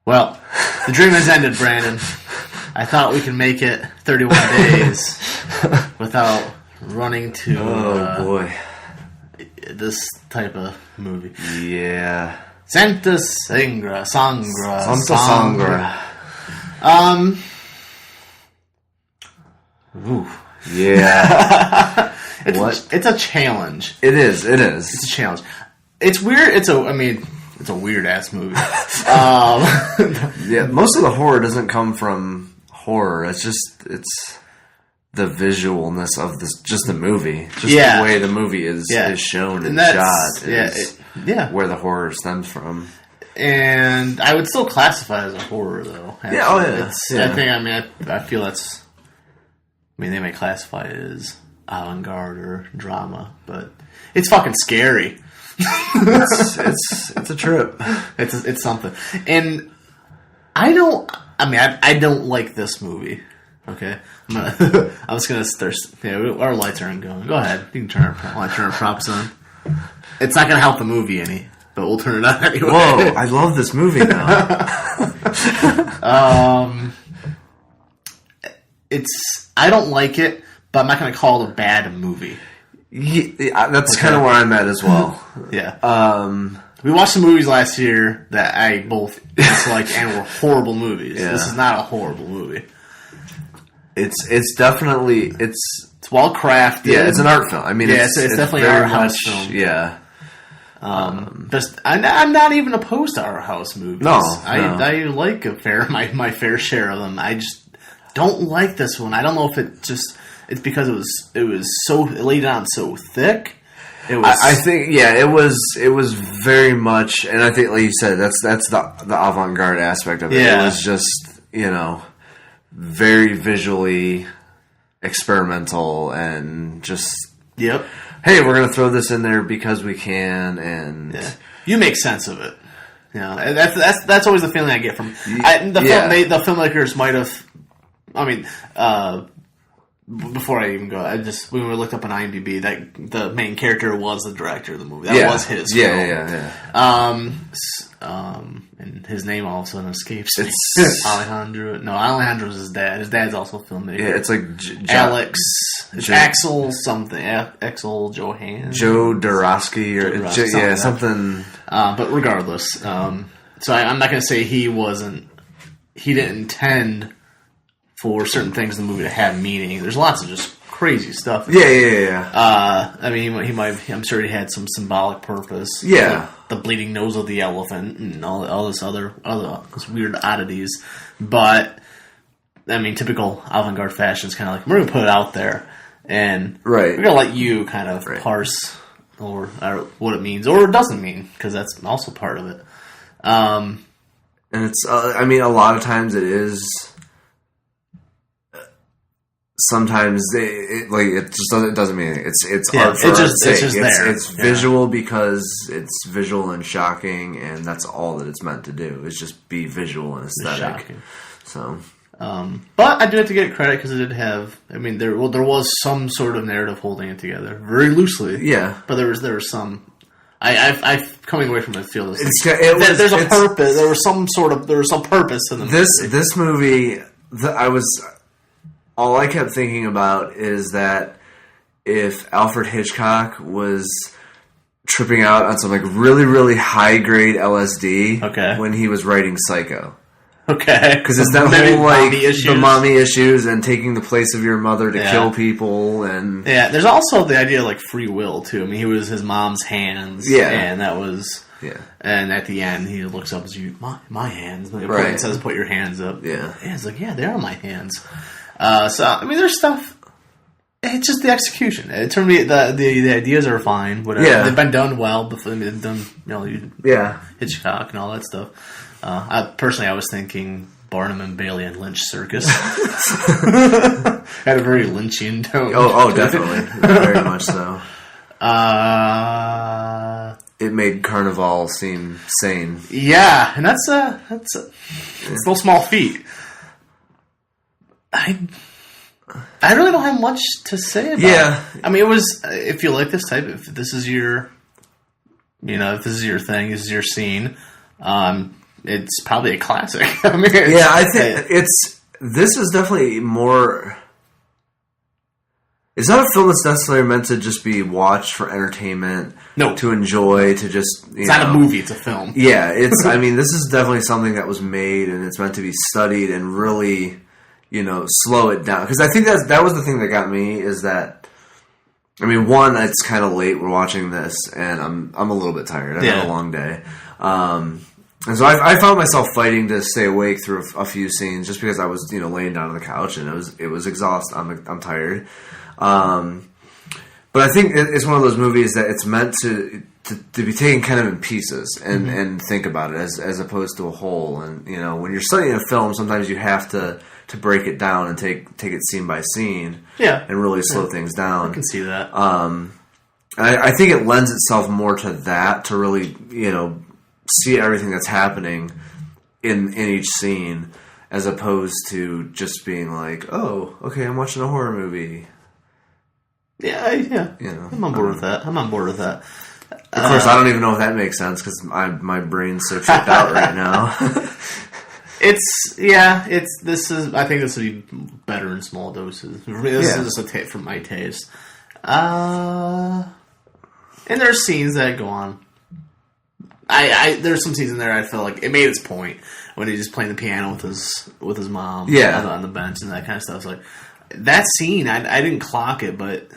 Well, the dream has ended, Brandon. I thought we could make it 31 days without running to this type of movie. Yeah. Santa Sangre. Ooh. Yeah. It's a challenge. It is. It's a challenge. It's weird. It's a weird ass movie. Yeah, most of the horror doesn't come from horror. It's the visualness of the movie. The way the movie is shown and shot is where the horror stems from. And I would still classify it as a horror, though. Actually. I feel that's... I mean, they may classify it as avant-garde or drama, but it's fucking scary. It's a trip. It's something. And I don't like this movie. Okay, I'm just gonna start. Our lights aren't going. Go ahead, you can turn our props on. It's not gonna help the movie any, but we'll turn it on anyway. Whoa, I love this movie now. I don't like it, but I'm not gonna call it a bad movie. Yeah, that's kind of where I'm at as well. Yeah. We watched some movies last year that I both disliked and were horrible movies. Yeah. This is not a horrible movie. It's definitely it's well crafted. Yeah, it's an art film. I mean, it's definitely an art house film. Yeah. I'm not even opposed to art house movies. No, I like my fair share of them. I just don't like this one. I don't know if it's because it laid on so thick. I think it was very much, and I think like you said, that's the avant-garde aspect of it. Yeah. It was just very visually experimental and just hey, we're gonna throw this in there because we can, and you make sense of it. That's always the feeling I get from the filmmakers might have. I mean, before I even go, when we looked up on IMDb, that the main character was the director of the movie. That was his film. And his name all of a sudden escapes me. It's Alejandro. No, Alejandro's his dad. His dad's also a filmmaker. Yeah, it's like Alex. It's Axel something. Axel Johan. Joe Dorosky or something. But regardless, so I'm not going to say he didn't intend for certain things in the movie to have meaning. There's lots of just crazy stuff. Yeah. I mean, I'm sure he had some symbolic purpose. Yeah. Like the bleeding nose of the elephant and all this other weird oddities. But, I mean, typical avant-garde fashion is kind of like, we're going to put it out there. And we're going to let you kind of parse or what it means or it doesn't mean, because that's also part of it. And it's, I mean, a lot of times it is... Sometimes it doesn't mean anything. It's art for art's sake. It's visual because it's visual and shocking, and that's all that it's meant to do. Is just be visual and aesthetic. So, but I do have to get credit because it did have. I mean, there was some sort of narrative holding it together very loosely. Yeah, but there was some. I coming away from it feel there's a purpose. There was some purpose to the movie. This movie, all I kept thinking about is that if Alfred Hitchcock was tripping out on some like really, really high grade LSD when he was writing Psycho. Okay. Because it's that whole like the mommy issues and taking the place of your mother to kill people and there's also the idea of like free will too. I mean, he was his mom's hands. Yeah. And that was and at the end he looks up and says, my hands. It says put your hands up. Yeah. And it's like, they are my hands. So I mean, there's stuff. It's just the execution. It turned me the ideas are fine. Whatever. Yeah. They've been done well before. They've done Hitchcock and all that stuff. I was thinking Barnum and Bailey and Lynch Circus had a very Lynchian tone. Oh, definitely, very much so. It made Carnival seem sane. Yeah, and that's no small feat. I really don't have much to say about it. I mean, it was, if you like this type, if this is your thing, this is your scene, it's probably a classic. I mean, I think this is definitely more. It's not a film that's necessarily meant to just be watched for entertainment. No, to enjoy, to just it's not a movie; it's a film. Yeah, it's. I mean, this is definitely something that was made, and it's meant to be studied and really, slow it down. Because I think that was the thing that got me is that. I mean, one, it's kind of late. We're watching this, and I'm a little bit tired. I had a long day, and so I found myself fighting to stay awake through a few scenes just because I was laying down on the couch and it was exhausting. I'm tired, but I think it's one of those movies that it's meant to be taken kind of in pieces and think about it as opposed to a whole. And when you're studying a film, sometimes you have to break it down and take it scene by scene, and really slow things down. I can see that. I think it lends itself more to that, to really see everything that's happening in each scene, as opposed to just being like, oh, okay, I'm watching a horror movie. Yeah. I'm on board with that. Of course, I don't even know if that makes sense because my brain's so tripped out right now. I think this would be better in small doses. This is just a for my taste. And there's scenes that go on. There's some scenes in there I feel like it made its point when he's just playing the piano with his mom on the bench and that kind of stuff. It's like that scene, I didn't clock it, but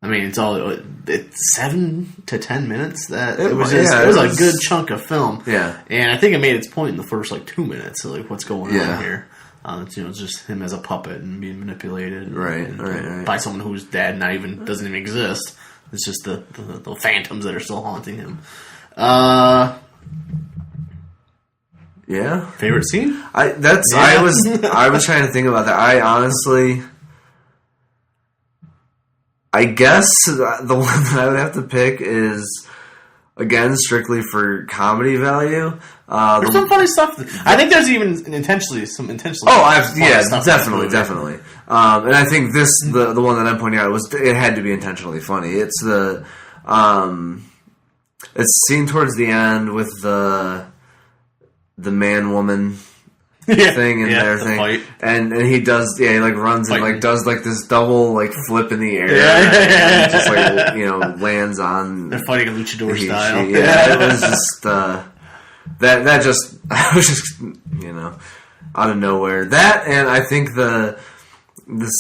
I mean it's 7 to 10 minutes. That it was a good chunk of film. Yeah, and I think it made its point in the first 2 minutes. So what's going on here? It's just him as a puppet and being manipulated, right. by someone whose dad doesn't even exist. It's just the phantoms that are still haunting him. Favorite scene? I was trying to think about that. I honestly, I guess the one that I would have to pick is, again, strictly for comedy value. There's some funny stuff. I think there's even some intentionally. Definitely. And I think the one that I'm pointing out it had to be intentionally funny. It's it's seen towards the end with the man-woman thing in their thing, fight. And he does he runs Fighting. And does this double flip in the air, and just lands on. They're fighting a luchador style. It was just that just I was just out of nowhere. That, and I think the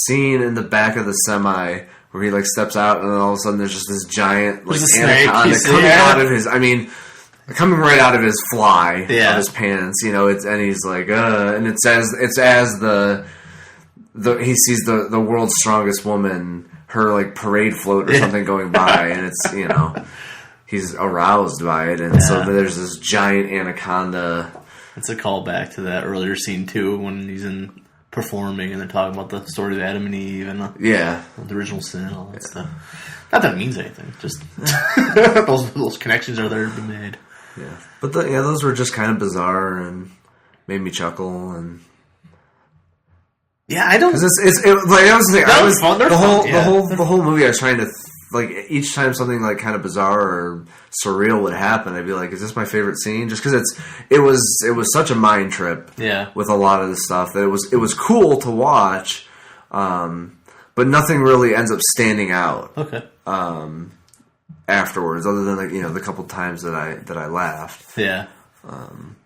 scene in the back of the semi where he steps out and then all of a sudden there's just this giant anaconda coming right out of his fly of his pants, and he's and it's as he sees the world's strongest woman, her parade float or something going by, and it's he's aroused by it, and so there's this giant anaconda. It's a callback to that earlier scene too when he's performing and they're talking about the story of Adam and Eve and the original sin and all that stuff. Not that it means anything, just those connections are there to be made. Yeah, but those were just kind of bizarre and made me chuckle. And I don't. The whole movie I was trying to each time something kind of bizarre or surreal would happen, I'd be like, is this my favorite scene? Just because it was such a mind trip with a lot of the stuff that it was cool to watch, but nothing really ends up standing out afterwards, other than the couple times that I laughed. I'm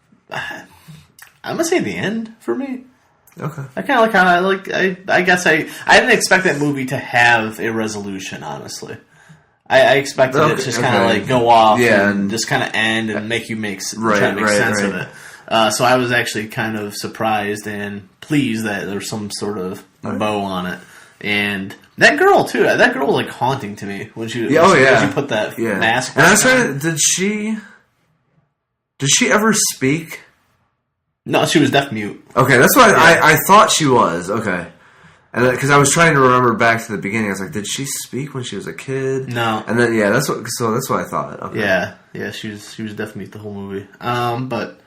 gonna say the end for me. Okay. I guess I didn't expect that movie to have a resolution, honestly. I expected it to just kind of go off and just kind of end and make you try to make sense of it. So I was actually kind of surprised and pleased that there's some sort of bow on it. And that girl too. That girl was haunting to me when she put that mask on. And I was trying to, did she ever speak? No, she was deaf mute. Okay, that's what I thought she was. Okay. And because I was trying to remember back to the beginning, I was like, did she speak when she was a kid? No. And then that's what I thought. Okay. Yeah, she was deaf mute the whole movie. But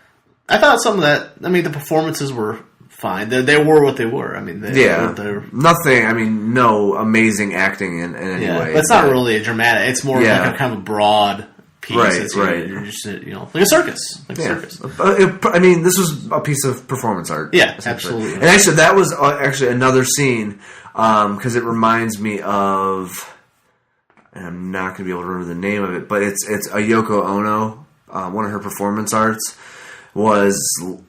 I thought some of that. I mean, the performances were fine. They were what they were. I mean, they're nothing. I mean, no amazing acting in any way. But it's not really a dramatic. It's more like a kind of a broad piece. Right. You're just, like a circus. Like a circus. This was a piece of performance art. Yeah, absolutely. And actually, that was actually another scene, because it reminds me of, and I'm not going to be able to remember the name of it, but it's a Yoko Ono, one of her performance arts, was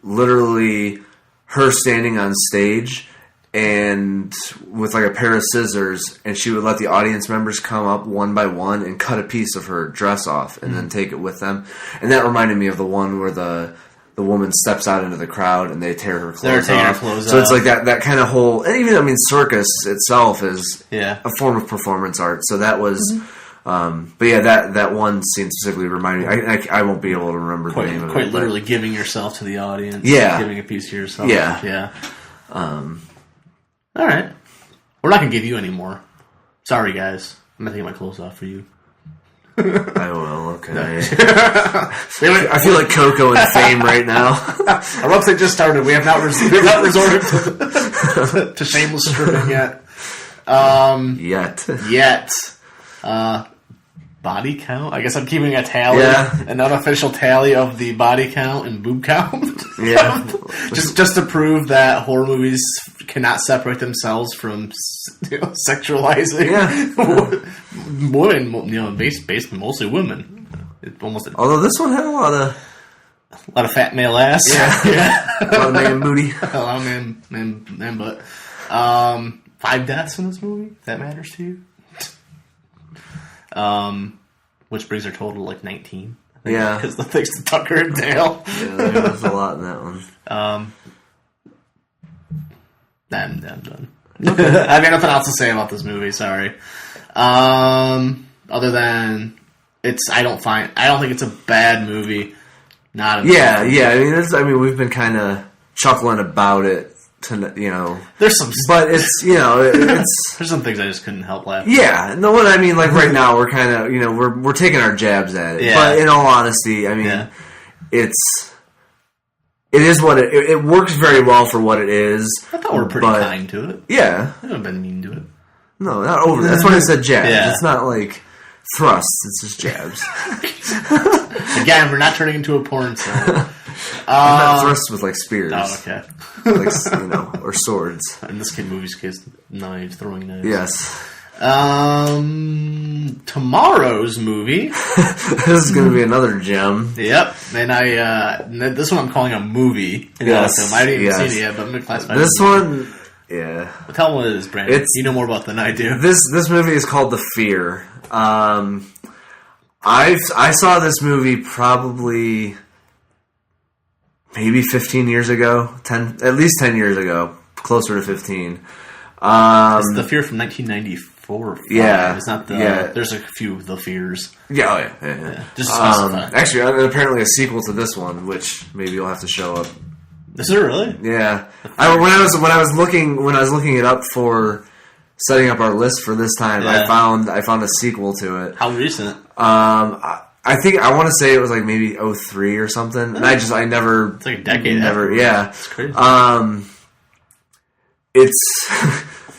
literally her standing on stage and with like a pair of scissors, and she would let the audience members come up one by one and cut a piece of her dress off and then take it with them. And that reminded me of the one where the woman steps out into the crowd and they tear her clothes off. So it's like that kind of whole, and even, circus itself is a form of performance art. So that was, but yeah, that one scene specifically reminded me, I won't be able to remember the name of it. Quite literally giving yourself to the audience. Yeah. Giving a piece of yourself. Yeah. All right. We're not going to give you any more. Sorry, guys. I'm going to take my clothes off for you. I will, okay. I feel like Coco and Fame right now. Our website just started. We have not resorted to shameless stripping yet. Yet. Body count? I guess I'm keeping a tally, an unofficial tally of the body count and boob count. Yeah. just to prove that horror movies cannot separate themselves from sexualizing women, basically mostly women. Although this one had a lot of fat male ass. Yeah. A lot of man booty. A lot of man butt. 5 deaths in this movie, if that matters to you. Which brings our total to like 19. Yeah. Because thanks to Tucker and Dale. Yeah, there was a lot in that one. I'm done. Okay. I have nothing else to say about this movie, sorry. Other than I don't think it's a bad movie. Not a bad movie. I mean, we've been kind of chuckling about it. There's some, but it's it's there's some things I just couldn't help laughing. Yeah, no, what I mean, like right now we're kind of we're taking our jabs at it. Yeah. But in all honesty, I mean, it is what it works very well for what it is. I thought we were pretty kind to it. Yeah, I haven't been mean to it. No, not over. That's why I said jabs. Yeah. It's not like thrusts. It's just jabs. Again, we're not turning into a porn star. Not thrusts with like spears. Oh, okay. Like, or swords. In this movie's case, knives, throwing knives. Yes. Tomorrow's movie. This is going to be another gem. Yep. And this one I'm calling a movie. Yes. I haven't even seen it yet, but I'm going to classify it. This one, yeah. Well, tell them what it is, Brandon. You know more about it than I do. This movie is called The Fear. I saw this movie probably maybe 15 years ago, at least 10 years ago, closer to 15. It's The Fear from 1994. Yeah, it's not the. There's a few of The Fears. Yeah. Just specify. Actually, apparently a sequel to this one, which maybe you'll have to show up. Is it really? Yeah. When I was looking it up for setting up our list for this time, I found a sequel to it. How recent? I think I want to say it was like maybe 2003 or something, and I never. It's like a decade. Never, yeah. It's crazy.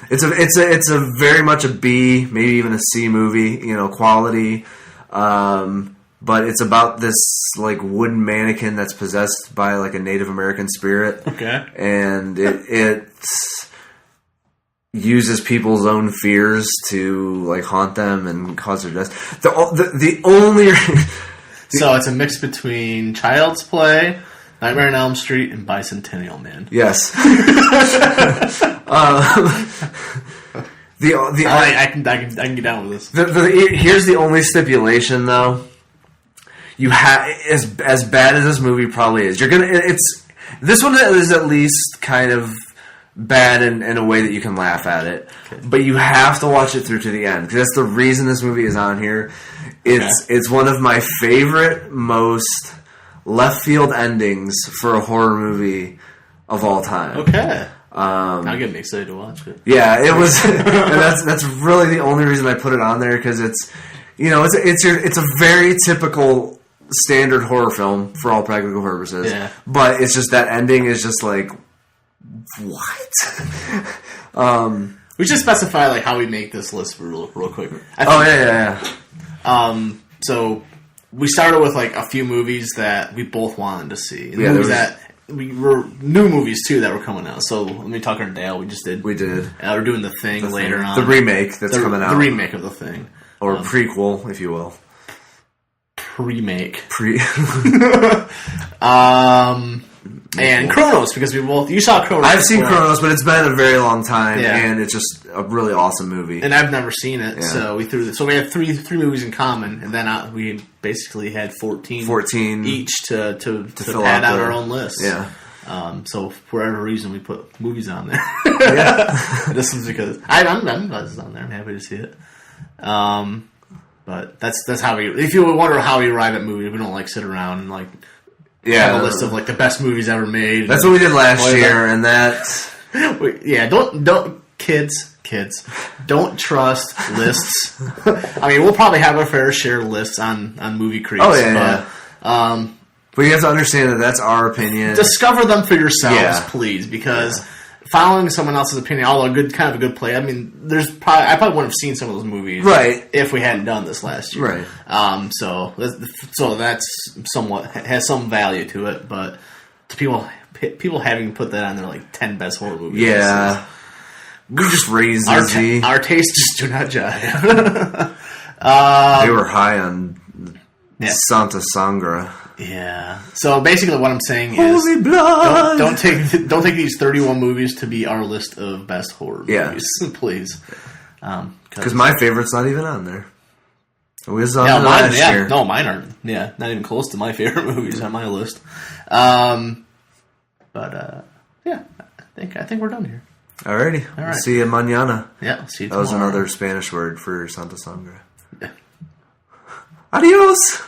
It's a very much a B, maybe even a C movie, quality. But it's about this like wooden mannequin that's possessed by like a Native American spirit. Okay. And it uses people's own fears to like haunt them and cause their death. The only so it's a mix between Child's Play, Nightmare on Elm Street, and Bicentennial Man. Yes. I can get down with this. Here's the only stipulation, though. You have as bad as this movie probably is. This one is at least kind of bad in a way that you can laugh at it, but you have to watch it through to the end because that's the reason this movie is on here. It's one of my favorite, most left field endings for a horror movie of all time. Okay. Now get me excited to watch it. Yeah, it was, and that's really the only reason I put it on there because it's a very typical standard horror film for all practical purposes. Yeah. But it's just that ending is just like, what? We should specify like how we make this list real quick. Yeah. So we started with like a few movies that we both wanted to see. And movies that we were new movies too that were coming out. So let me talk to Dale. We did. We're doing The Thing later on. The remake that's coming out. The remake of The Thing, or prequel, if you will. Remake. And Chronos, because you saw Chronos. I've seen Chronos, but it's been a very long time, and it's just a really awesome movie. And I've never seen it, so we threw this. So we had three movies in common, and then we basically had 14 each to pad out our own list. Yeah. So for whatever reason, we put movies on there. Yeah. This is because I'm glad it's on there. I'm happy to see it. But that's how we. If you wonder how we arrive at movies, we don't like sit around and like. Yeah, have a list of like the best movies ever made. That's what we did last year, and that's don't kids, don't trust lists. I mean, we'll probably have our fair share of lists on movie creeps. Oh yeah, but you have to understand that that's our opinion. Discover them for yourselves, please, because following someone else's opinion, although kind of a good play. I mean, I probably wouldn't have seen some of those movies, if we hadn't done this last year, right? So that's somewhat has some value to it, but to people having put that on their like 10 best horror movies, we just raised our tastes just do not jive. They were high on Santa Sangre. Yeah. So basically, what I'm saying is, Holy blood! Don't take these 31 movies to be our list of best horror movies, please. Because my favorite's not even on there. It was on there last year. No, mine aren't. Yeah, not even close to my favorite movies on my list. I think we're done here. Alrighty. All right. See you mañana. Yeah, see you tomorrow. That was another Spanish word for Santa Sangre. Yeah. Adios!